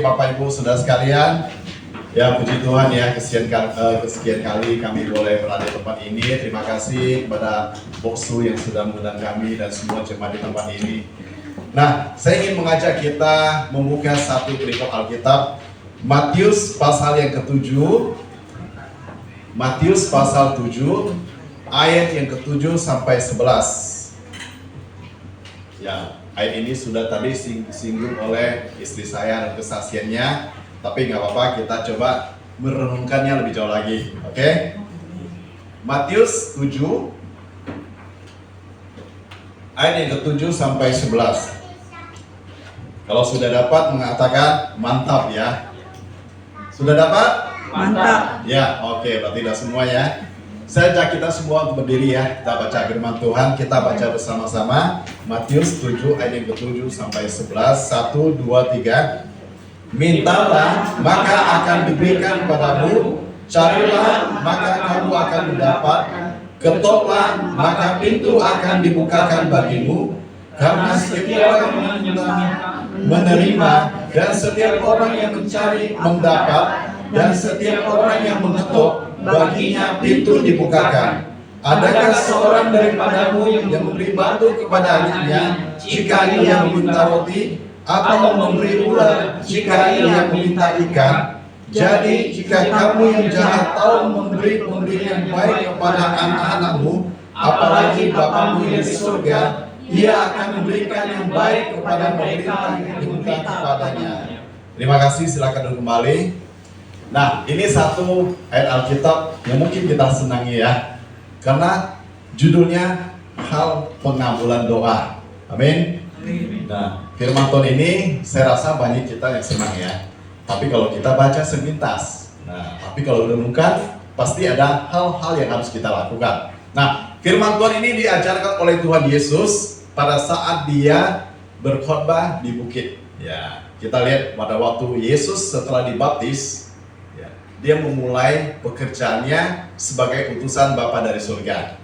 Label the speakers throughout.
Speaker 1: Bapak Ibu Saudara sekalian. Ya puji Tuhan ya, kesekian kali kami boleh berada di tempat ini. Terima kasih kepada Boksu yang sudah mengundang kami dan semua jemaat di tempat ini. Nah, saya ingin mengajak kita membuka satu perikop Alkitab, Matius pasal yang ke-7. Matius pasal 7 ayat yang ke-7 sampai 11. Ya, ayat ini sudah tadi disinggung oleh istri saya dan kesaksiannya. Tapi nggak apa-apa, kita coba merenungkannya lebih jauh lagi, oke? Matius 7 ayat yang ke-7 sampai 11. Kalau sudah dapat mengatakan mantap ya. Sudah dapat?
Speaker 2: Mantap.
Speaker 1: Ya, oke, berarti sudah semua ya. Saya ajak kita semua untuk berdiri ya. Kita baca firman Tuhan, kita baca bersama-sama Matius 7 ayat yang ke-7 sampai 11. 1, 2, 3. Mintalah, maka akan diberikan kepadamu. Carilah, maka kamu akan mendapat. Ketoklah, maka pintu akan dibukakan bagimu. Karena setiap orang yang meminta, menerima, dan setiap orang yang mencari, mendapat, dan setiap orang yang mengetuk, baginya pintu dibukakan. Adakah seorang daripadamu yang memberi batu kepada adiknya jika ia meminta roti? Atau memberi ular jika ia meminta ikan? Jadi jika kamu yang jahat tahu memberi pemberian yang baik kepada anak-anakmu, apalagi Bapamu yang di surga, ia akan memberikan yang baik kepada mereka yang diminta kepadanya. Terima kasih, silakan duduk kembali. Nah, ini satu ayat Alkitab yang mungkin kita senangi ya, karena judulnya hal pengabulan doa. Amin. Nah, firman Tuhan ini saya rasa banyak kita yang senang ya. Tapi kalau kita baca sepintas, nah, tapi kalau renungkan pasti ada hal-hal yang harus kita lakukan. Nah, firman Tuhan ini diajarkan oleh Tuhan Yesus pada saat dia berkhotbah di bukit. Ya, kita lihat pada waktu Yesus setelah dibaptis, ya, dia memulai pekerjaannya sebagai utusan Bapa dari surga.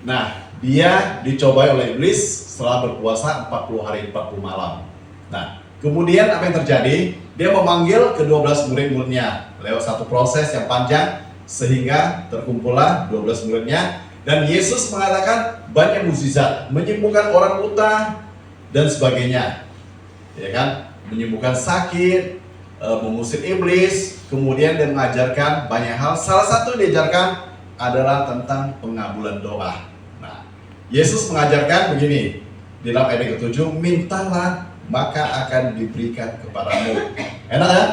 Speaker 1: Nah, dia dicobai oleh iblis setelah berpuasa 40 hari 40 malam. Nah, kemudian apa yang terjadi? Dia memanggil ke-12 murid-muridnya lewat satu proses yang panjang sehingga terkumpullah 12 muridnya, dan Yesus mengatakan banyak mukjizat, menyembuhkan orang buta dan sebagainya. Ya kan? Menyembuhkan sakit, mengusir iblis, kemudian dia mengajarkan banyak hal. Salah satu yang diajarkan adalah tentang pengabulan doa. Yesus mengajarkan begini di dalam ayat ke-7, mintalah maka akan diberikan kepadamu. Enak ya?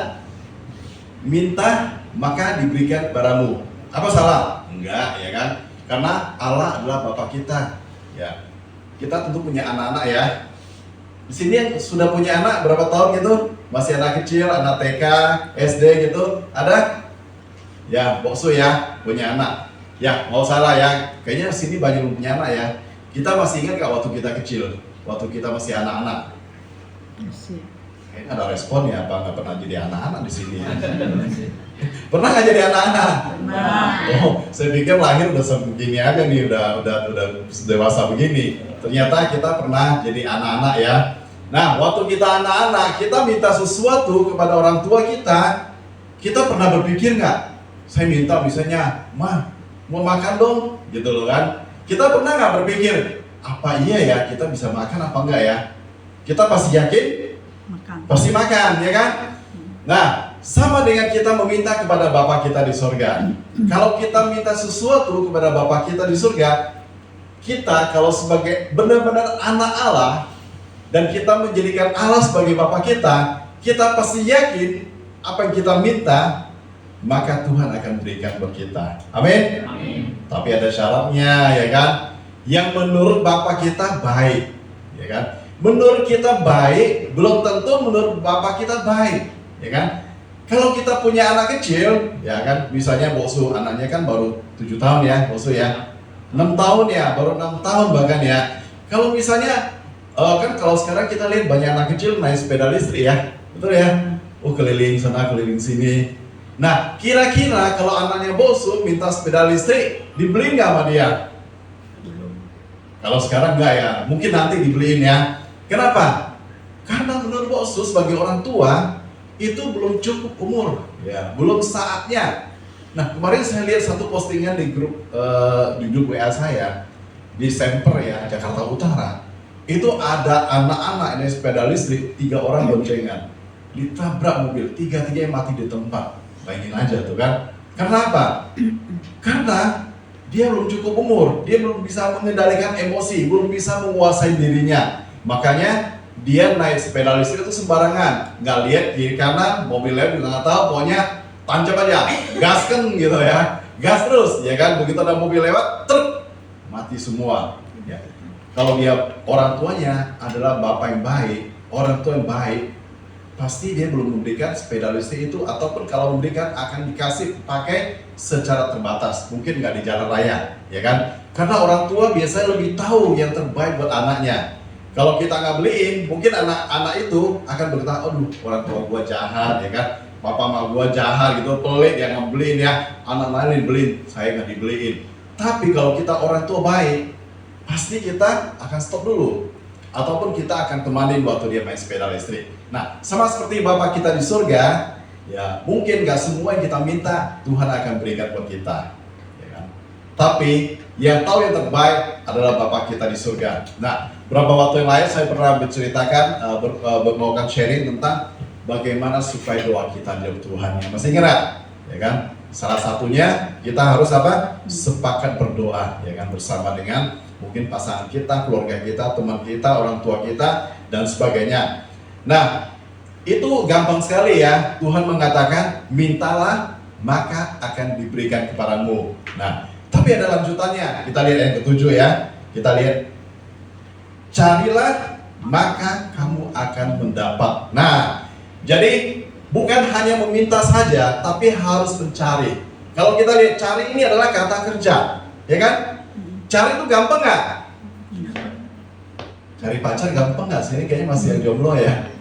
Speaker 1: Minta maka diberikan kepadamu. Apa salah? Enggak, ya kan? Karena Allah adalah Bapa kita. Ya. Kita tentu punya anak-anak ya. Di sini yang sudah punya anak berapa tahun gitu? Masih anak kecil, anak TK, SD gitu? Ada? Ya, Boksu ya, punya anak. Ya, mau salah ya. Kayaknya sini banyak yang punya anak ya. Kita masih ingat gak waktu kita kecil? Waktu kita masih anak-anak? Kayaknya ada respon ya, apa nggak pernah jadi anak-anak di sini ya? Pernah nggak jadi anak-anak? Oh, saya pikir lahir udah segini aja nih, udah dewasa begini. Ternyata kita pernah jadi anak-anak ya. Nah, waktu kita anak-anak, kita minta sesuatu kepada orang tua kita pernah berpikir nggak? Saya minta misalnya, "Ma, mau makan dong," gitu loh kan? Kita pernah nggak berpikir, apa iya ya kita bisa makan apa enggak ya? Kita pasti yakin? Pasti makan, ya kan? Nah, sama dengan kita meminta kepada Bapa kita di surga. Kalau kita minta sesuatu kepada Bapa kita di surga, kita kalau sebagai benar-benar anak Allah, dan kita menjadikan Allah sebagai Bapa kita pasti yakin apa yang kita minta, maka Tuhan akan berikan buat kita. Amin? Amin. Tapi ada syaratnya, ya kan? Yang menurut Bapa kita baik, ya kan? Menurut kita baik, belum tentu menurut Bapa kita baik, ya kan? Kalau kita punya anak kecil, ya kan? Misalnya Boksu, anaknya kan baru 7 tahun ya, Boksu ya. 6 tahun ya, baru 6 tahun bahkan ya. Kalau misalnya, kan kalau sekarang kita lihat banyak anak kecil naik sepeda listrik ya, betul ya? Oh, keliling sana, keliling sini. Nah, kira-kira kalau anaknya Boksu minta sepeda listrik, dibeliin nggak sama dia? Kalau sekarang nggak ya, mungkin nanti dibeliin ya. Kenapa? Karena menurut Boksu sebagai orang tua, itu belum cukup umur, ya, belum saatnya. Nah, kemarin saya lihat satu postingan di grup WA saya di Semper ya, Jakarta Utara. Itu ada anak-anak ini sepeda listrik, 3 orang boncengan, ditabrak mobil, 3-3 mati di tempat. Bayangin aja tuh kan. Karena apa? Karena dia belum cukup umur, dia belum bisa mengendalikan emosi, belum bisa menguasai dirinya. Makanya dia naik sepeda listrik itu sembarangan, nggak lihat kiri kanan, mobilnya juga nggak tahu, pokoknya tancap aja, gasken gitu ya, gas terus, ya kan? Begitu ada mobil lewat, truk, mati semua. Ya. Kalau dia orang tuanya adalah bapak yang baik, orang tua yang baik, pasti dia belum memberikan sepeda listrik itu, ataupun kalau memberikan akan dikasih pakai secara terbatas, mungkin nggak di jalan raya, ya kan? Karena orang tua biasanya lebih tahu yang terbaik buat anaknya. Kalau kita nggak beliin, mungkin anak-anak itu akan berkata, aduh orang tua gua jahat, ya kan? Papa sama gua jahat gitu, pelit yang ngebeliin ya, anak lain dibeliin, saya nggak dibeliin. Tapi kalau kita orang tua baik, pasti kita akan stop dulu, ataupun kita akan temanin waktu dia main sepeda listrik. Nah, sama seperti Bapak kita di surga, ya mungkin gak semua yang kita minta Tuhan akan berikan buat kita, ya kan? Tapi yang tahu yang terbaik adalah Bapak kita di surga. Nah, beberapa waktu yang lain saya pernah menceritakan, melakukan sharing tentang bagaimana supaya doa kita dijawab Tuhan. Ya, masih ingat, ya kan? Salah satunya kita harus apa? Sepakat berdoa, ya kan? Bersama dengan mungkin pasangan kita, keluarga kita, teman kita, orang tua kita, dan sebagainya. Nah, itu gampang sekali ya. Tuhan mengatakan, mintalah maka akan diberikan kepadamu. Nah, tapi ada lanjutannya. Kita lihat yang ketujuh ya. Kita lihat, carilah maka kamu akan mendapat. Nah, jadi bukan hanya meminta saja, tapi harus mencari. Kalau kita lihat, cari ini adalah kata kerja, ya kan? Cari itu gampang nggak? Cari pacar gampang nggak? Sini kayaknya masih yang jomblo ya.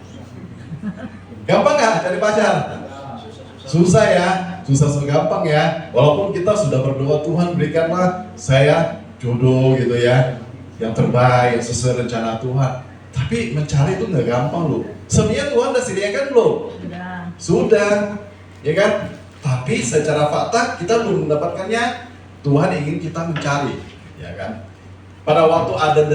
Speaker 1: Gampang nggak cari pacar? Susah ya, susah gampang ya. Walaupun kita sudah berdoa, Tuhan berikanlah saya jodoh gitu ya, yang terbaik sesuai rencana Tuhan. Tapi mencari itu nggak gampang loh. Sebenarnya Tuhan udah sediakan belum? Sudah, ya kan? Tapi secara fakta kita belum mendapatkannya. Tuhan ingin kita mencari, ya kan? Pada waktu Adam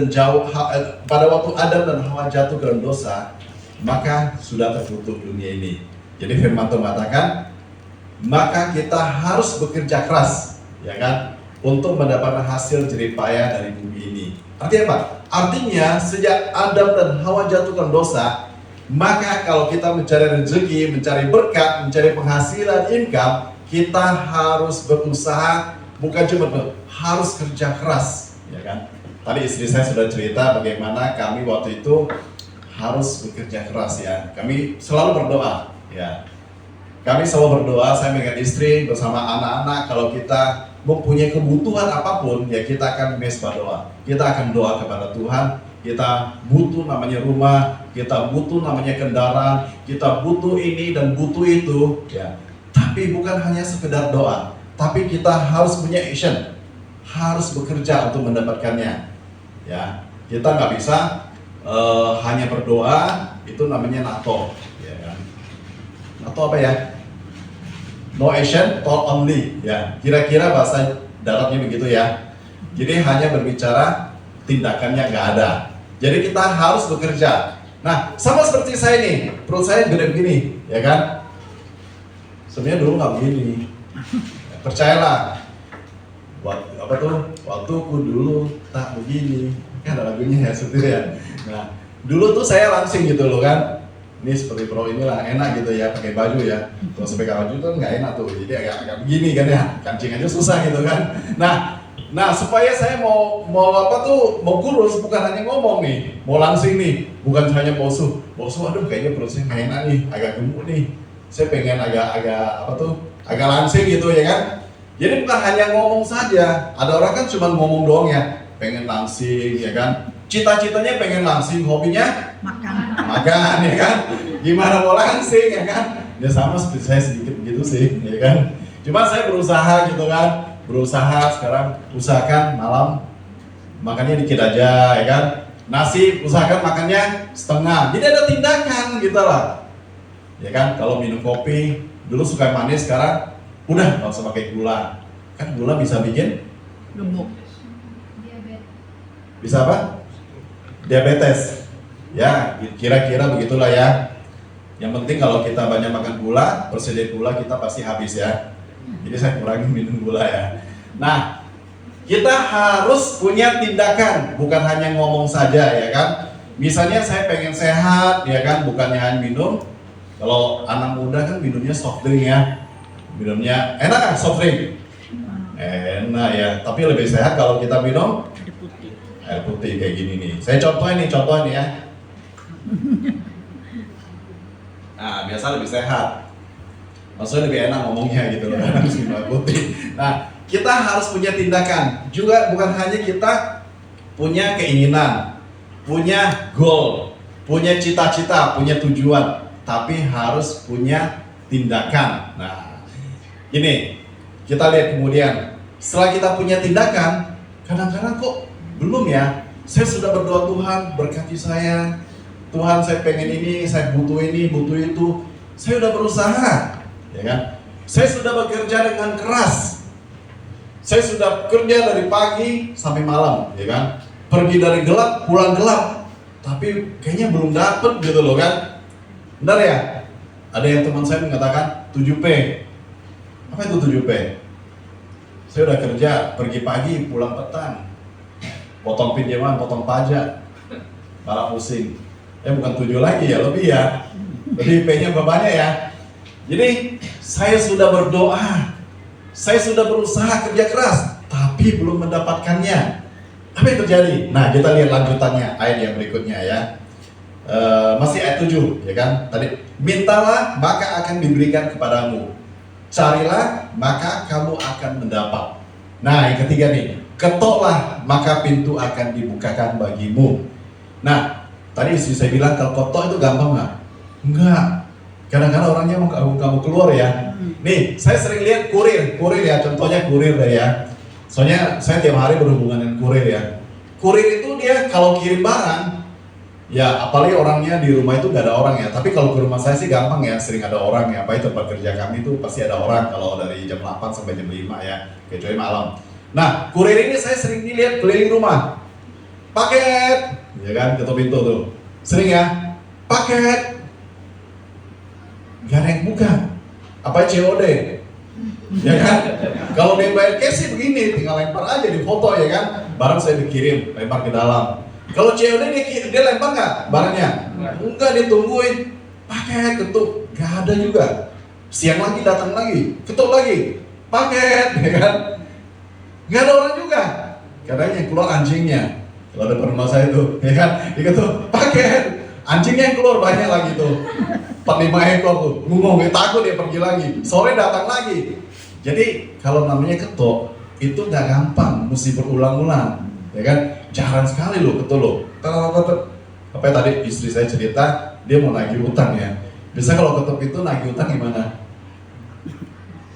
Speaker 1: dan Hawa jatuh ke dalam dosa, maka sudah tertutup dunia ini. Jadi firman Tuhan mengatakan, maka kita harus bekerja keras, ya kan, untuk mendapatkan hasil jerih payah dari bumi ini. Artinya apa? Artinya sejak Adam dan Hawa jatuh ke dalam dosa, maka kalau kita mencari rezeki, mencari berkat, mencari penghasilan, income, kita harus berusaha, bukan cuma harus kerja keras, ya kan? Tadi istri saya sudah cerita bagaimana kami waktu itu harus bekerja keras ya. Kami selalu berdoa ya. Kami selalu berdoa, saya dengan istri bersama anak-anak, kalau kita mempunyai kebutuhan apapun ya kita akan berdoa. Kita akan doa kepada Tuhan. Kita butuh namanya rumah, kita butuh namanya kendaraan, kita butuh ini dan butuh itu ya. Tapi bukan hanya sekedar doa, tapi kita harus punya action. Harus bekerja untuk mendapatkannya. Ya, kita nggak bisa hanya berdoa, itu namanya NATO, ya kan? NATO apa ya? No action, thought only, ya. Kira-kira bahasa daratnya begitu ya. Jadi hanya berbicara, tindakannya nggak ada. Jadi kita harus bekerja. Nah, sama seperti saya nih, perut saya gede begini, ya kan? Sebenarnya dulu nggak begini. Percayalah. Waktuku dulu tak begini. Kan ada lagunya ya, seperti ya. Nah, dulu tuh saya langsing gitu loh kan. Ini seperti pro inilah enak gitu ya, pakai baju ya. Kalau sampai baju tuh nggak enak tuh, jadi agak begini kan ya. Kancing aja susah gitu kan. Nah supaya saya mau kurus, bukan hanya ngomong nih, mau langsing nih, bukan hanya bosu, aduh kayaknya perut saya nggak enak nih, agak gemuk nih. Saya pengen agak langsing gitu ya kan. Jadi bukan hanya ngomong saja. Ada orang kan cuma ngomong doang ya, pengen langsing ya kan. Cita-citanya pengen langsing, hobinya makan ya kan. Gimana mau langsing ya kan? Ya sama seperti saya sedikit begitu sih ya kan. Cuma saya berusaha gitu kan. Sekarang usahakan malam makannya dikit aja ya kan. Nasi usahakan makannya setengah. Jadi ada tindakan gitu lah. Ya kan, kalau minum kopi, dulu suka manis, sekarang udah nggak usah pakai gula. Kan gula bisa bikin
Speaker 2: Gemuk.
Speaker 1: bisa apa? Diabetes. Ya, kira-kira begitulah ya. Yang penting kalau kita banyak makan gula, persediaan gula kita pasti habis ya. Jadi saya kurangi minum gula ya. Nah, kita harus punya tindakan, bukan hanya ngomong saja ya kan. Misalnya saya pengen sehat ya kan, bukannya hanya minum. Kalau anak muda kan minumnya soft drink ya. Minumnya enak kan soft drink? Enak ya, tapi lebih sehat kalau kita minum air putih kayak gini nih. Saya contohin ya. Nah, biasa lebih sehat. Maksudnya lebih enak ngomongnya gitu loh, harus minum air putih. Nah, kita harus punya tindakan. Juga bukan hanya kita punya keinginan, punya goal, punya cita-cita, punya tujuan, tapi harus punya tindakan. Nah, ini kita lihat kemudian, setelah kita punya tindakan, kadang-kadang kok belum ya, saya sudah berdoa, Tuhan berkati saya, Tuhan saya pengen ini, saya butuh ini, butuh itu, saya udah berusaha, ya kan? Saya sudah bekerja dengan keras, saya sudah kerja dari pagi sampai malam, ya kan? Pergi dari gelap, pulang gelap, tapi kayaknya belum dapet gitu loh kan? Benar ya? Ada yang teman saya mengatakan 7P. Apa itu 7P? Saya udah kerja, pergi pagi, pulang petang, potong pinjaman, potong pajak, malah pusing. Bukan 7 lagi ya, lebih ya. Lebih P-nya banyak ya. Jadi saya sudah berdoa, saya sudah berusaha kerja keras, tapi belum mendapatkannya. Apa yang terjadi? Nah, kita lihat lanjutannya, ayat yang berikutnya ya. Masih ayat 7 ya kan. Tadi, mintalah maka akan diberikan kepadamu. Carilah maka kamu akan mendapat. Nah, yang ketiga nih, ketoklah maka pintu akan dibukakan bagimu. Nah, tadi istri saya bilang kalau ketok itu gampang nggak? Enggak. Kadang-kadang orangnya mau kamu keluar ya. Nih, saya sering lihat kurir ya, contohnya kurir deh ya. Soalnya saya tiap hari berhubungan dengan kurir ya. Kurir itu dia kalau kirim barang, ya apalagi orangnya di rumah itu nggak ada orang ya. Tapi kalau ke rumah saya sih gampang ya, sering ada orang ya. Apalagi tempat kerja kami itu pasti ada orang kalau dari jam 8 sampai jam 5 ya, kecuali malam. Nah, kurir ini saya sering dilihat keliling rumah. Paket, ya kan, ketuk pintu tuh. Sering ya, paket. Gak ada yang buka. Apa COD? Ya kan? Kalau dia bayar cash sih begini, tinggal lempar aja di foto ya kan. Barang saya dikirim, lempar ke dalam. Kalau COD dia lempar nggak barangnya? Enggak, dia tungguin. Paket, ketuk, gak ada juga. Siang lagi datang lagi, ketuk lagi, paket, ya kan? Gak ada orang juga. Kadang yang keluar anjingnya. Kalau ada rumah saya itu, ya kan? Diketuk, paket, anjingnya yang keluar banyak lagi tuh. 4-5 ekor tuh, ngomong, takut dia pergi lagi. Sore datang lagi. Jadi kalau namanya ketuk itu nggak gampang, mesti berulang-ulang, ya kan? Jarang sekali loh ketuk loh. Apa ya tadi istri saya cerita dia mau nagih utang ya. Biasa kalau ketuk itu nagih utang gimana?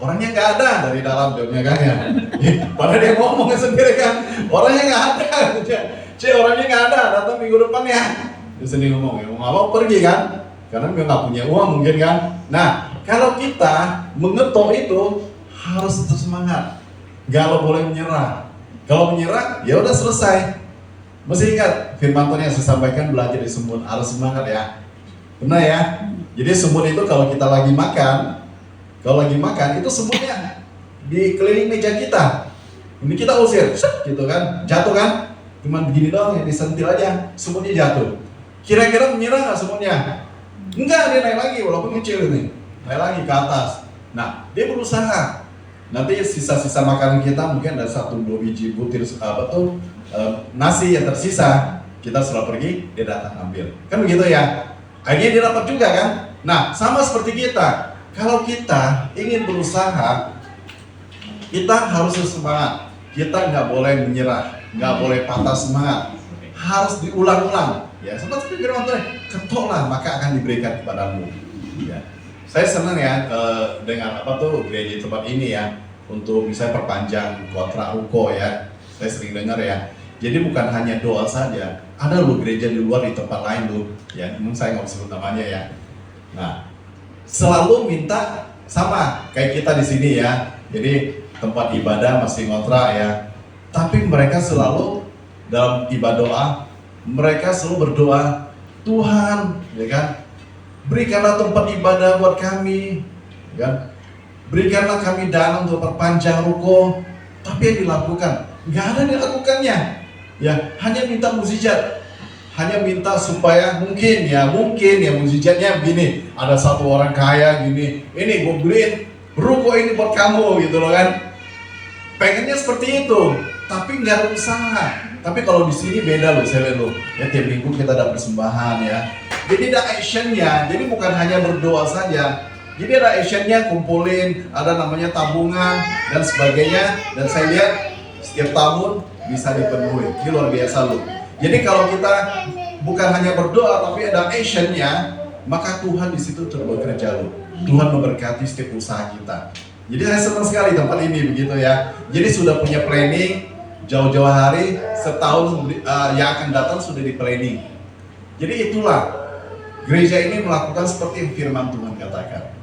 Speaker 1: Orangnya nggak ada dari dalam jawabnya kan ya. Padahal dia ngomongnya sendiri kan, orangnya nggak ada. Orangnya nggak ada, datang minggu depan ya. Dia sendiri ngomong, ya mau apa pergi kan? Karena dia nggak punya uang mungkin kan. Nah, kalau kita mengetok itu harus tetap semangat, nggak boleh menyerah. Kalau menyerah, ya udah selesai. Mesti ingat firman Tuhan yang saya sampaikan, belajar di semut, harus semangat ya. Benar ya? Jadi semut itu kalau kita lagi makan, itu semutnya di keliling meja kita. Ini kita usir, gitu kan, jatuh kan? Cuman begini doang ya, disentil aja, semutnya jatuh. Kira-kira menyerah nggak semutnya? Enggak, dia naik lagi walaupun kecil ini, naik lagi ke atas. Nah, dia berusaha. Nanti sisa-sisa makanan kita mungkin ada 1-2 biji butir nasi yang tersisa. Kita setelah pergi, dia datang ambil. Kan begitu ya? Akhirnya dia dapat juga kan? Nah, sama seperti kita. Kalau kita ingin berusaha, kita harus semangat. Kita nggak boleh menyerah, nggak boleh patah semangat. Harus diulang-ulang. Ya, seperti firman Tuhan, ketoklah maka akan diberikan kepadamu. Ya. Saya senang ya dengan gereja tempat ini ya, untuk bisa perpanjang kontrak ruko ya. Saya sering dengar ya. Jadi bukan hanya doa saja, ada loh gereja di luar di tempat lain loh. Ya, memang saya nggak sebut namanya ya. Nah, selalu minta sama kayak kita di sini ya. Jadi tempat ibadah masih ngontrak ya. Tapi mereka selalu dalam ibadah doa, mereka selalu berdoa, Tuhan, ya kan, berikanlah tempat ibadah buat kami, ya kan, berikanlah kami dana untuk perpanjang ruko. Tapi yang dilakukan, nggak ada yang dilakukannya. Ya, hanya minta mukjizat, hanya minta supaya mungkin ya mukjizatnya begini, ada satu orang kaya gini, ini gue beliin ruko ini buat kamu gitu loh kan. Pengennya seperti itu, tapi nggak ada usaha. Tapi kalau di sini beda loh, saya lihat loh. Ya tiap minggu kita ada persembahan ya. Jadi ada actionnya. Jadi bukan hanya berdoa saja. Jadi ada actionnya, kumpulin, ada namanya tabungan dan sebagainya. Dan saya lihat setiap tahun bisa dipenuhi. Ini luar biasa loh. Jadi kalau kita bukan hanya berdoa tapi ada actionnya, maka Tuhan di situ terus bekerja loh. Tuhan memberkati setiap usaha kita. Jadi saya senang sekali tempat ini begitu ya. Jadi sudah punya planning jauh-jauh hari, setahun yang akan datang sudah di planning. Jadi itulah gereja ini melakukan seperti yang firman Tuhan katakan.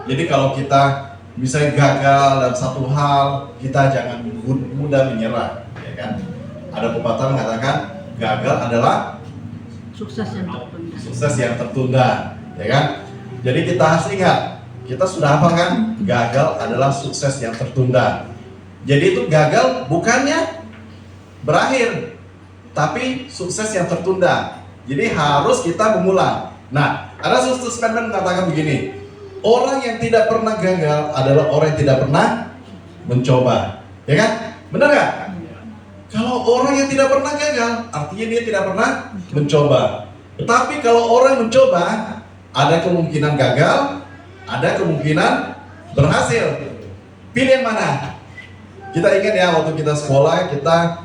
Speaker 1: Jadi kalau kita misalnya gagal dalam satu hal, kita jangan mudah menyerah, ya kan? Ada pepatah mengatakan gagal adalah
Speaker 2: sukses yang tertunda.
Speaker 1: Sukses yang tertunda, ya kan? Jadi kita harus ingat, kita sudah apa kan? Gagal adalah sukses yang tertunda. Jadi itu gagal bukannya berakhir, tapi sukses yang tertunda. Jadi harus kita mengulang. Nah, ada suatu statement mengatakan begini, orang yang tidak pernah gagal adalah orang yang tidak pernah mencoba. Ya kan? Benar nggak? Kalau orang yang tidak pernah gagal, artinya dia tidak pernah mencoba. Tetapi kalau orang mencoba, ada kemungkinan gagal, ada kemungkinan berhasil. Pilih yang mana? Kita ingat ya waktu kita sekolah, kita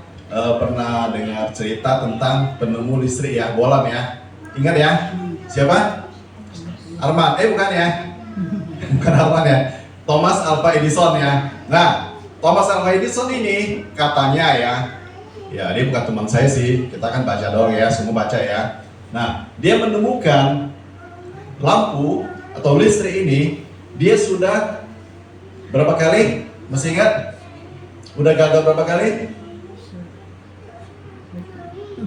Speaker 1: pernah dengar cerita tentang penemu listrik ya, bolam ya. Ingat ya? Siapa? Arman, bukan ya? Bukan Arman ya. Thomas Alva Edison ya. Nah, Thomas Alva Edison ini katanya ya dia bukan teman saya sih, kita kan baca doang ya, semua baca ya. Nah, dia menemukan lampu atau listrik ini, dia sudah berapa kali? Masih ingat? Udah gagal berapa kali?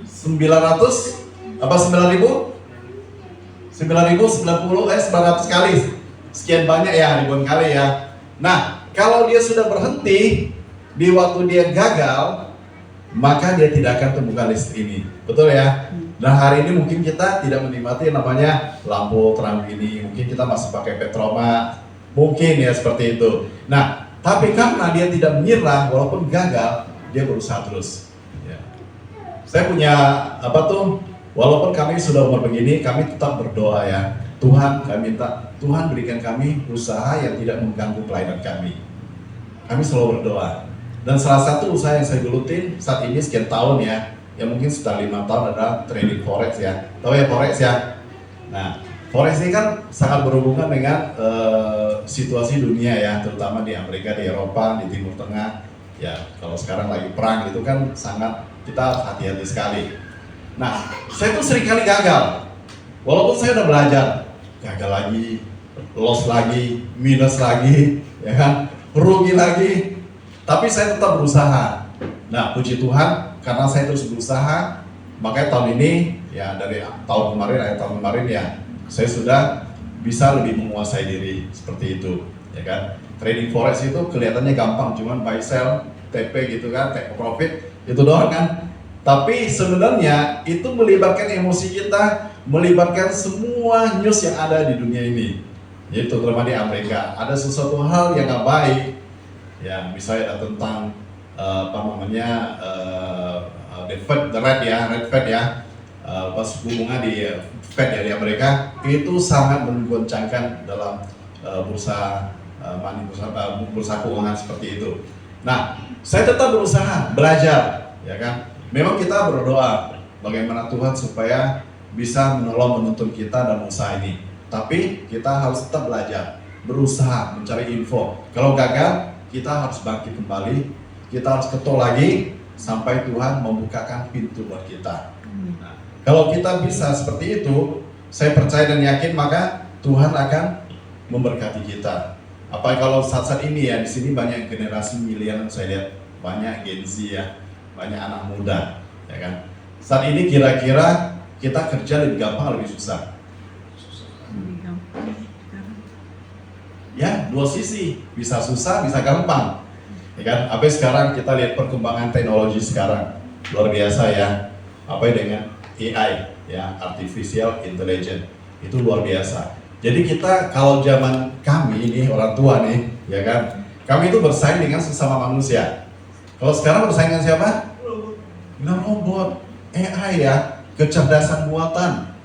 Speaker 1: 900 apa 9000? 900 kali. Sekian banyak ya, ribuan kali ya. Nah, kalau dia sudah berhenti di waktu dia gagal, maka dia tidak akan temukan listrik ini. Betul ya? Dan hari ini mungkin kita tidak menikmati yang namanya lampu terang ini. Mungkin kita masih pakai petroma. Mungkin ya seperti itu. Nah, tapi karena dia tidak menyerah, walaupun gagal, dia berusaha terus. Ya. Saya punya walaupun kami sudah umur begini, kami tetap berdoa ya. Tuhan, kami minta, Tuhan berikan kami usaha yang tidak mengganggu pelayanan kami. Kami selalu berdoa. Dan salah satu usaha yang saya gelutin saat ini sekian tahun ya, yang mungkin sudah 5 tahun adalah trading forex ya. Tahu ya forex ya? Nah, forex ini kan sangat berhubungan dengan situasi dunia ya, terutama di Amerika, di Eropa, di Timur Tengah. Ya, kalau sekarang lagi perang itu kan sangat kita hati-hati sekali. Nah, saya tuh sering kali gagal. Walaupun saya udah belajar, gagal lagi, loss lagi, minus lagi, ya kan, rugi lagi. Tapi saya tetap berusaha. Nah, puji Tuhan, karena saya terus berusaha, makanya tahun ini, ya dari tahun kemarin ya, saya sudah bisa lebih menguasai diri seperti itu, ya kan. Trading forex itu kelihatannya gampang, cuman buy sell, TP gitu kan, take profit, itu doang kan. Tapi sebenarnya itu melibatkan emosi kita, melibatkan semua news yang ada di dunia ini. Jadi terutama di Amerika, ada sesuatu hal yang gak baik, ya misalnya ada tentang the red Fed ya, pas bunga di Fed ya di Amerika itu sangat menggoncangkan dalam bursa keuangan seperti itu. Nah, saya tetap berusaha belajar, ya kan. Memang kita berdoa bagaimana Tuhan supaya bisa menuntun kita dalam usaha ini. Tapi kita harus tetap belajar, berusaha mencari info. Kalau gagal, kita harus bangkit kembali, kita harus ketol lagi sampai Tuhan membukakan pintu buat kita. Nah, kalau kita bisa seperti itu, saya percaya dan yakin maka Tuhan akan memberkati kita. Apa kalau saat-saat ini ya, di sini banyak generasi milenial, saya lihat banyak Gen Z ya, banyak anak muda, ya kan. Saat ini kira-kira kita kerja lebih gampang, lebih susah?
Speaker 2: Lebih gampang sekarang.
Speaker 1: Ya, dua sisi, bisa susah, bisa gampang, ya kan. Apa sekarang kita lihat perkembangan teknologi sekarang luar biasa ya. Apa dengan AI ya, artificial intelligence, itu luar biasa. Jadi kita kalau zaman kami ini orang tua nih, ya kan, kami itu bersaing dengan sesama manusia. Kalau sekarang bersaing dengan siapa? Dengan robot, AI ya, kecerdasan buatan.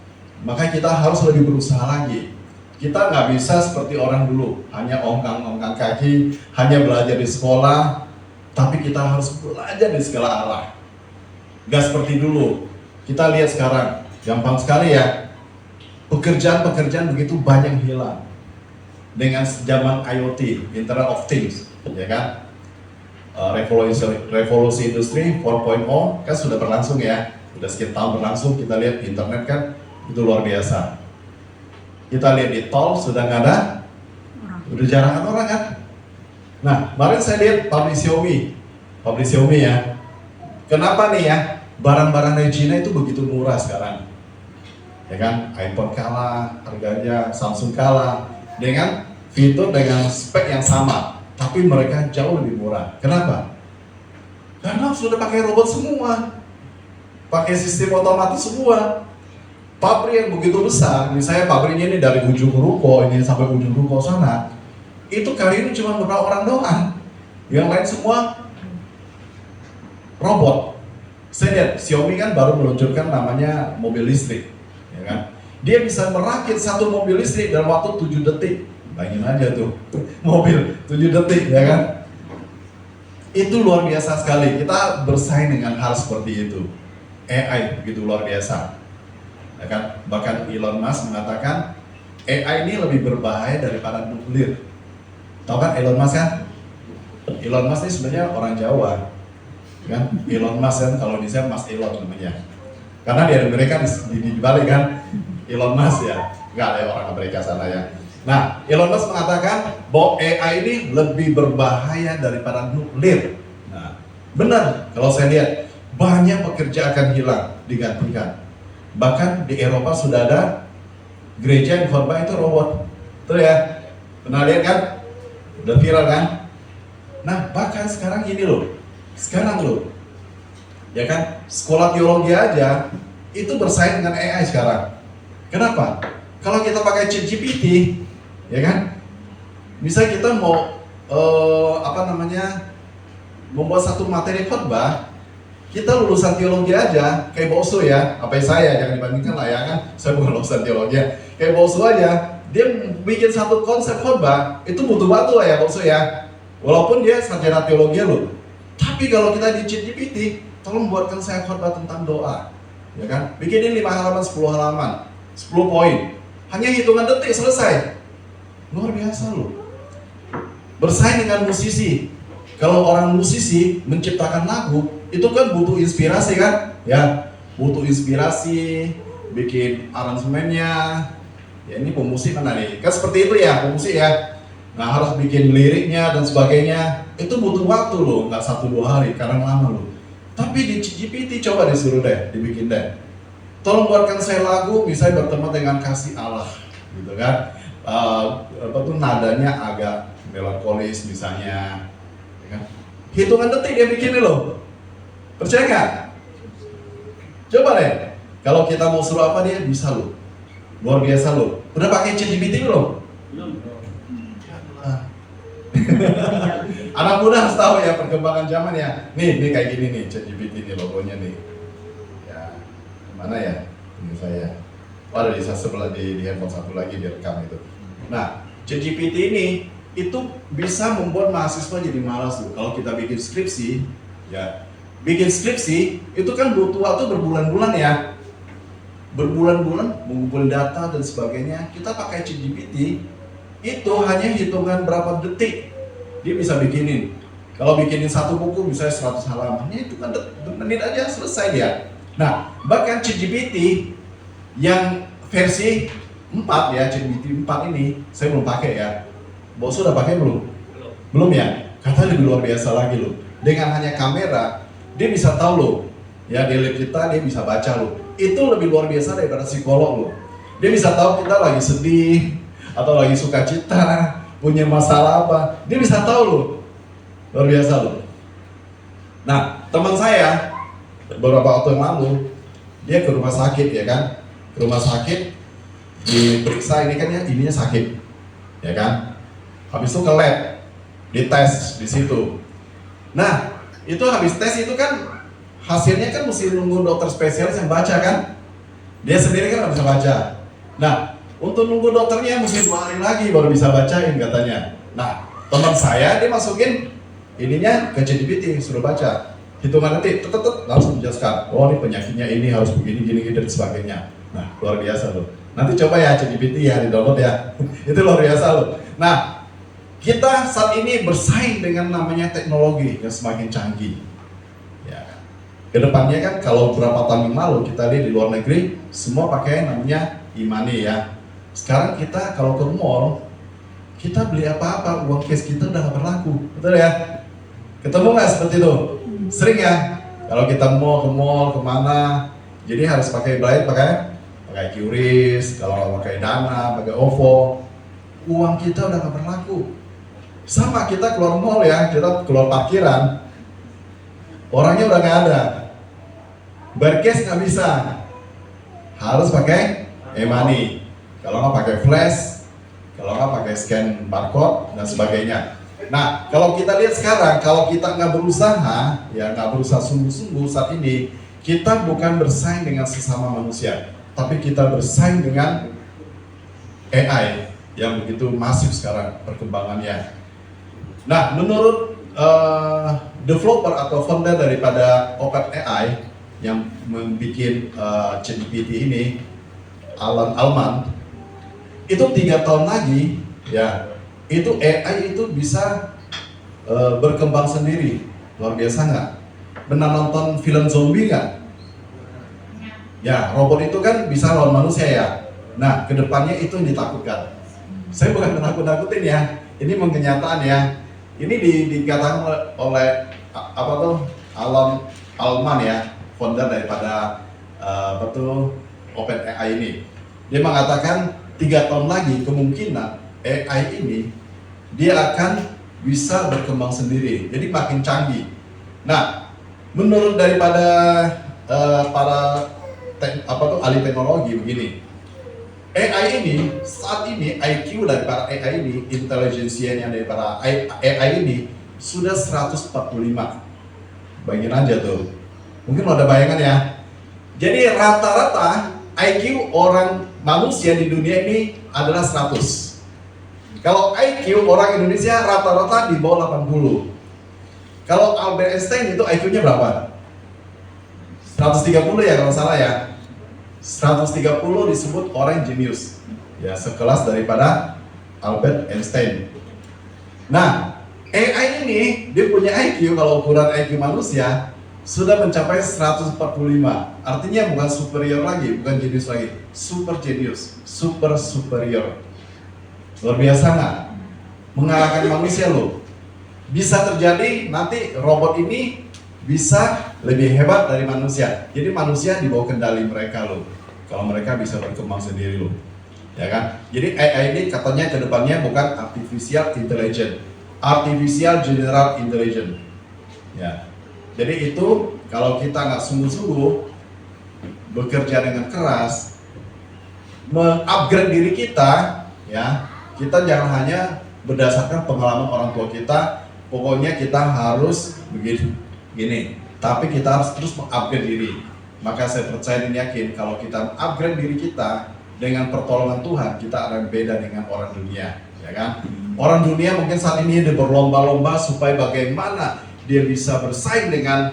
Speaker 1: Maka kita harus lebih berusaha lagi. Kita nggak bisa seperti orang dulu, hanya ongkang-ongkang kaki, hanya belajar di sekolah, tapi kita harus belajar di segala arah. Nggak seperti dulu. Kita lihat sekarang, gampang sekali ya, pekerjaan-pekerjaan begitu banyak hilang. Dengan zaman IoT, Internet of Things, ya kan? Revolusi industri 4.0 kan sudah berlangsung ya, sudah sekian tahun berlangsung. Kita lihat internet kan itu luar biasa. Kita lihat di tol sudah nggak ada, udah jarang ada orang kan. Nah, kemarin saya lihat pabrik Xiaomi ya. Kenapa nih ya, barang-barang dari Cina itu begitu murah sekarang, ya kan? iPhone kalah harganya, Samsung kalah dengan fitur dengan spek yang sama, tapi mereka jauh lebih murah. Kenapa? Karena sudah pakai robot semua, pakai sistem otomatis semua. Pabrik yang begitu besar, misalnya pabriknya ini dari ujung ruko ini sampai ujung ruko sana, itu kali ini cuma beberapa orang doang, yang lain semua robot. Saya lihat Xiaomi kan baru meluncurkan namanya mobil listrik, ya kan? Dia bisa merakit satu mobil listrik dalam waktu 7 detik. Bayangin aja tuh, mobil 7 detik, ya kan? Itu luar biasa sekali. Kita bersaing dengan hal seperti itu. AI begitu luar biasa. Ya kan? Bahkan Elon Musk mengatakan AI ini lebih berbahaya daripada nuklir. Tahu kan Elon Musk kan? Elon Musk ini sebenarnya orang Jawa, kan? Elon Musk kan, kalau di sana Mas Elon namanya. Karena di Amerika di balik kan Elon Musk ya, nggak ada orang Amerika sana ya. Nah, Elon Musk mengatakan bahwa AI ini lebih berbahaya daripada nuklir. Nah, benar. Kalau saya lihat banyak pekerjaan akan hilang, digantikan. Bahkan di Eropa sudah ada gereja yang khotbah itu robot, tuh ya, pernah lihat kan? Udah viral kan? Nah, bahkan sekarang ini loh, ya kan, sekolah teologi aja itu bersaing dengan AI sekarang. Kenapa? Kalau kita pakai ChatGPT, ya kan, bisa kita mau membuat satu materi khotbah. Kita lulusan teologi aja, kayak Boso ya, apa saya, jangan dibandingkan lah ya kan, saya bukan lulusan teologi ya, kayak Boso aja, dia bikin satu konsep khotbah, itu butuh waktu lah ya Boso ya, walaupun dia sarjana teologi loh. Tapi kalau kita di ChatGPT, tolong buatkan saya khotbah tentang doa, ya kan, bikinin 5 halaman, 10 halaman, 10 poin, hanya hitungan detik selesai, luar biasa loh. Bersaing dengan musisi. Kalau orang musisi menciptakan lagu, itu kan butuh inspirasi kan? Ya, butuh inspirasi, bikin aransemennya. Ya ini pemusik mana nih? Kan seperti itu ya, pemusik ya. Nah harus bikin liriknya dan sebagainya. Itu butuh waktu loh, nggak 1-2 hari, kadang lama loh. Tapi di GPT coba disuruh deh, dibikin deh. Tolong buatkan saya lagu, misalnya bertemu dengan kasih Allah, gitu kan? Nadanya agak melankolis misalnya. Kan? Hitungan detik dia bikin loh, percaya nggak? Coba deh, kalau kita mau suruh apa dia bisa loh, luar biasa loh. Udah pakai ChatGPT belum? Belum. Anak muda harus tahu ya perkembangan zaman ya. Nih kayak gini nih ChatGPT nih logonya nih. Ya, mana ya? Ini saya. Ada di sebelah di handphone satu lagi direkam itu. Nah, ChatGPT ini itu bisa membuat mahasiswa jadi malas tuh. Kalau kita bikin skripsi, ya bikin skripsi itu kan butuh waktu berbulan-bulan ya, berbulan-bulan mengumpul data dan sebagainya. Kita pakai ChatGPT itu hanya hitungan berapa detik dia bisa bikinin. Kalau bikinin satu buku misalnya 100 halamannya itu kan menit aja selesai dia. Nah bahkan ChatGPT yang versi 4 ya, ChatGPT 4 ini saya belum pakai ya. Bos sudah pakai belum? Belum ya? Kata lebih luar biasa lagi loh. Dengan hanya kamera, dia bisa tahu loh. Ya, di lab kita dia bisa baca loh. Itu lebih luar biasa daripada psikolog loh. Dia bisa tahu kita lagi sedih atau lagi sukacita, punya masalah apa. Dia bisa tahu loh. Luar biasa loh. Nah, teman saya beberapa waktu yang lalu dia ke rumah sakit ya kan. Ke rumah sakit diperiksa, ini kan ya ininya sakit. Ya kan? Habis itu ke lab, dites di situ. Nah, itu habis tes itu kan hasilnya kan mesti nunggu dokter spesialis yang baca kan. Dia sendiri kan nggak bisa baca. Nah, untuk nunggu dokternya mesti 2 hari lagi baru bisa bacain katanya. Nah, teman saya dia masukin ininya ke ChatGPT, suruh baca. Hitungan nanti langsung menjelaskan. Oh, ini penyakitnya ini harus begini gini dan sebagainya. Nah, luar biasa loh. Nanti coba ya ChatGPT ya, di-download ya. Itu luar biasa loh. Nah, kita saat ini bersaing dengan namanya teknologi yang semakin canggih. Ya. Kedepannya kan kalau beberapa tahun yang lalu kita lihat di luar negeri semua pakai namanya e-money ya. Sekarang kita kalau ke mall kita beli apa-apa uang cash kita udah nggak berlaku, betul ya? Ketemu nggak seperti itu? Sering ya. Kalau kita mau ke mall kemana, jadi harus pakai pakai QRIS, kalau pakai Dana, pakai OVO, uang kita udah nggak berlaku. Sama kita keluar mall ya, kita keluar parkiran, orangnya udah nggak ada, bercase nggak bisa, harus pakai e-money. Kalau nggak pakai flash, kalau nggak pakai scan barcode dan sebagainya. Nah, kalau kita lihat sekarang, kalau kita nggak berusaha, ya nggak berusaha sungguh-sungguh saat ini, kita bukan bersaing dengan sesama manusia, tapi kita bersaing dengan AI yang begitu masif sekarang perkembangannya. Nah, menurut developer atau founder daripada OpenAI yang membuat ChatGPT ini, Alan Altman, itu 3 tahun lagi, ya, itu AI itu bisa berkembang sendiri. Luar biasa nggak? Pernah nonton film zombie nggak? Ya, robot itu kan bisa lawan manusia ya. Nah, kedepannya itu yang ditakutkan. Saya bukan menakut-nakutin ya, ini kenyataan ya. Ini dikatakan oleh apa tuh Alan Altman ya, founder daripada OpenAI ini. Dia mengatakan 3 tahun lagi kemungkinan AI ini dia akan bisa berkembang sendiri, jadi makin canggih. Nah, menurut daripada para ahli teknologi begini, AI ini saat ini IQ daripada AI ini, intelijensianya daripada AI ini sudah 145. Bayangin aja tuh, mungkin ada bayangan ya. Jadi rata-rata IQ orang manusia di dunia ini adalah 100. Kalau IQ orang Indonesia rata-rata di bawah 80. Kalau Albert Einstein itu IQ-nya berapa? 130 ya kalau salah ya. 130 disebut orang jenius. Ya, sekelas daripada Albert Einstein. Nah, AI ini dia punya IQ, kalau ukuran IQ manusia sudah mencapai 145. Artinya bukan superior lagi, bukan jenius lagi, super jenius, super superior. Luar biasa nggak? Mengalahkan manusia loh. Bisa terjadi nanti robot ini bisa lebih hebat dari manusia. Jadi manusia di bawah kendali mereka loh. Kalau mereka bisa berkembang sendiri loh. Ya kan? Jadi AI ini katanya kedepannya bukan artificial intelligence, artificial general intelligence. Ya. Jadi itu kalau kita nggak sungguh-sungguh bekerja dengan keras, mengupgrade diri kita, ya, kita jangan hanya berdasarkan pengalaman orang tua kita. Pokoknya kita harus begini, tapi kita harus terus mengupgrade diri. Maka saya percaya dan yakin kalau kita upgrade diri kita dengan pertolongan Tuhan, kita akan beda dengan orang dunia, ya kan? Orang dunia mungkin saat ini dia berlomba-lomba supaya bagaimana dia bisa bersaing dengan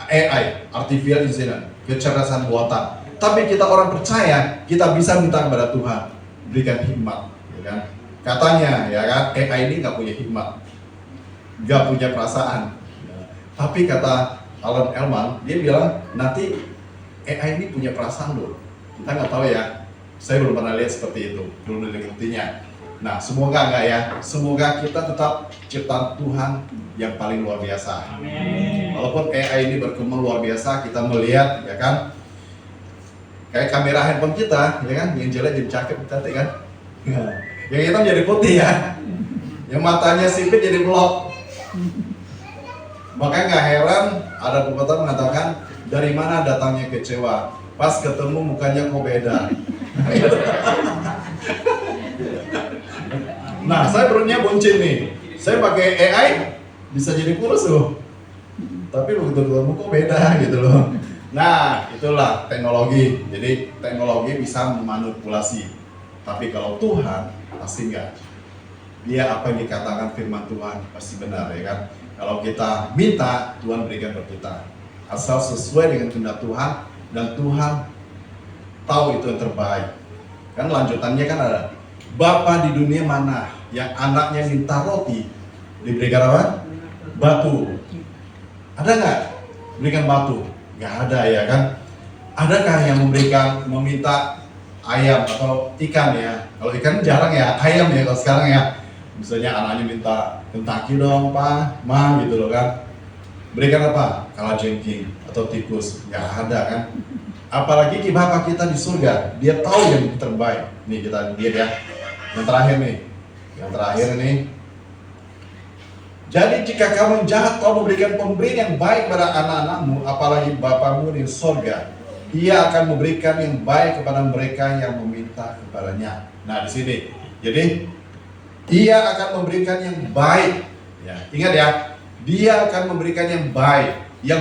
Speaker 1: AI, artificial intelligence, kecerdasan buatan. Tapi kita orang percaya, kita bisa minta kepada Tuhan, berikan hikmat, ya kan? Katanya, ya kan, AI ini nggak punya hikmat, nggak punya perasaan. Tapi kata Alan Altman, dia bilang nanti AI ini punya perasaan loh. Kita nggak tahu ya. Saya belum pernah lihat seperti itu, belum menyeliputinya. Nah, semoga enggak ya, semoga kita tetap ciptaan Tuhan yang paling luar biasa.
Speaker 3: Amin.
Speaker 1: Walaupun AI ini berkembang luar biasa, kita melihat, ya kan, kayak kamera handphone kita, ya kan, yang jelek jadi cakep, cantik kan, yang hitam jadi putih ya, yang matanya sipit jadi blok. Makanya nggak heran ada pepatah mengatakan dari mana datangnya kecewa, pas ketemu mukanya kok beda. Nah, saya perutnya buncit nih. Saya pakai AI bisa jadi kurus loh. Tapi begitu ketemu kok beda gitu loh. Nah, itulah teknologi. Jadi teknologi bisa memanipulasi. Tapi kalau Tuhan pasti enggak. Dia apa yang dikatakan firman Tuhan pasti benar, ya kan? Kalau kita minta, Tuhan berikan buat kita. Asal sesuai dengan kehendak Tuhan dan Tuhan tahu itu yang terbaik. Kan lanjutannya kan ada, Bapa di dunia mana yang anaknya minta roti diberikan apa? Batu. Ada nggak berikan batu? Nggak ada, ya kan? Adakah yang meminta ayam atau ikan ya? Kalau ikan jarang ya, ayam ya kalau sekarang ya. Misalnya anaknya minta Kentucky dong pak, ma gitu loh kan. Berikan apa? Kalajengking atau tikus? Nggak ada kan? Apalagi Bapa kita di surga, dia tahu yang terbaik. Nih kita lihat ya. Yang terakhir nih. Yang terakhir nih. Jadi jika kamu jahat, kau memberikan pemberian yang baik pada anak-anakmu, apalagi Bapamu di surga, Ia akan memberikan yang baik kepada mereka yang meminta kepadanya. Nah di sini, jadi Ia akan memberikan yang baik. Ya, ingat ya, Dia akan memberikan yang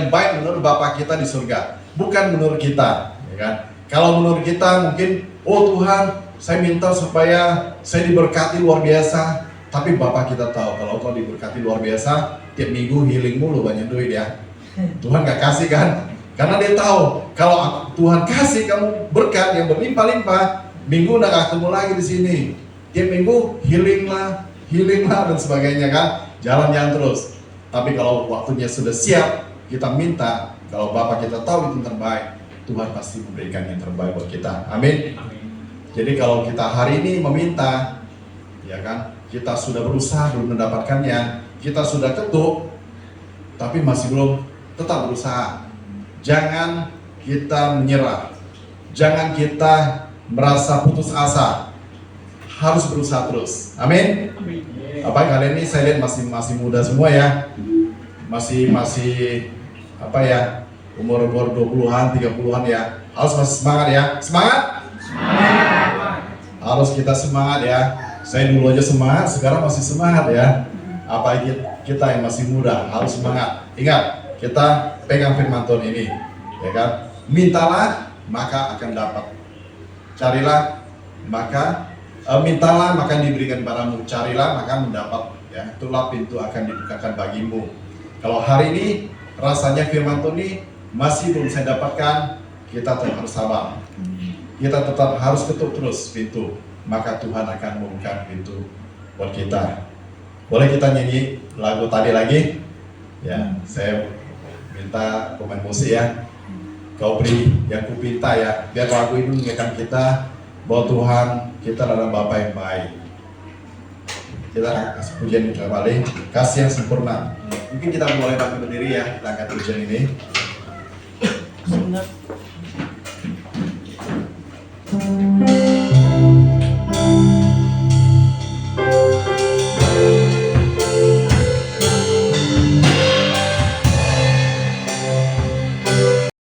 Speaker 1: baik menurut Bapa kita di surga, bukan menurut kita, ya kan? Kalau menurut kita mungkin, oh Tuhan, saya minta supaya saya diberkati luar biasa. Tapi Bapak kita tahu kalau kau diberkati luar biasa, tiap minggu healing mulu banyak duit ya. Tuhan gak kasih kan? Karena dia tahu kalau Tuhan kasih kamu berkat yang berlimpah-limpah, minggu udah gak ketemu lagi di sini. Tiap minggu healing lah dan sebagainya kan. Jalan-jalan terus. Tapi kalau waktunya sudah siap, kita minta, kalau Bapak kita tahu itu yang terbaik, Tuhan pasti memberikan yang terbaik buat kita. Amin. Jadi kalau kita hari ini meminta, ya kan, kita sudah berusaha belum mendapatkannya, kita sudah ketuk, tapi masih belum, tetap berusaha. Jangan kita menyerah, jangan kita merasa putus asa, harus berusaha terus. Amin. Apa kalian ini saya lihat masih muda semua ya, masih apa ya, umur 20-an, 30-an ya, harus masih semangat ya, semangat. Harus kita semangat ya. Saya dulu aja semangat, sekarang masih semangat ya. Apalagi kita yang masih muda harus semangat. Ingat, kita pegang firman Tuhan ini, ya kan? Mintalah maka akan dapat. Carilah maka mintalah maka diberikan padamu. Carilah maka mendapat. Ya, itulah pintu akan dibukakan bagimu. Kalau hari ini rasanya firman Tuhan ini masih belum saya dapatkan, kita tetap harus sabar. Kita tetap harus ketuk terus pintu. Maka Tuhan akan membuka pintu buat kita. Boleh kita nyanyi lagu tadi lagi? Ya, saya minta pemain musik ya. Kau beri yang kupinta ya. Biar lagu ini mengingatkan kita bahwa Tuhan kita adalah Bapa yang baik. Kita kasih pujian kembali, kasih yang sempurna. Mungkin kita mulai bangkit berdiri ya, kita angkat pujian ini.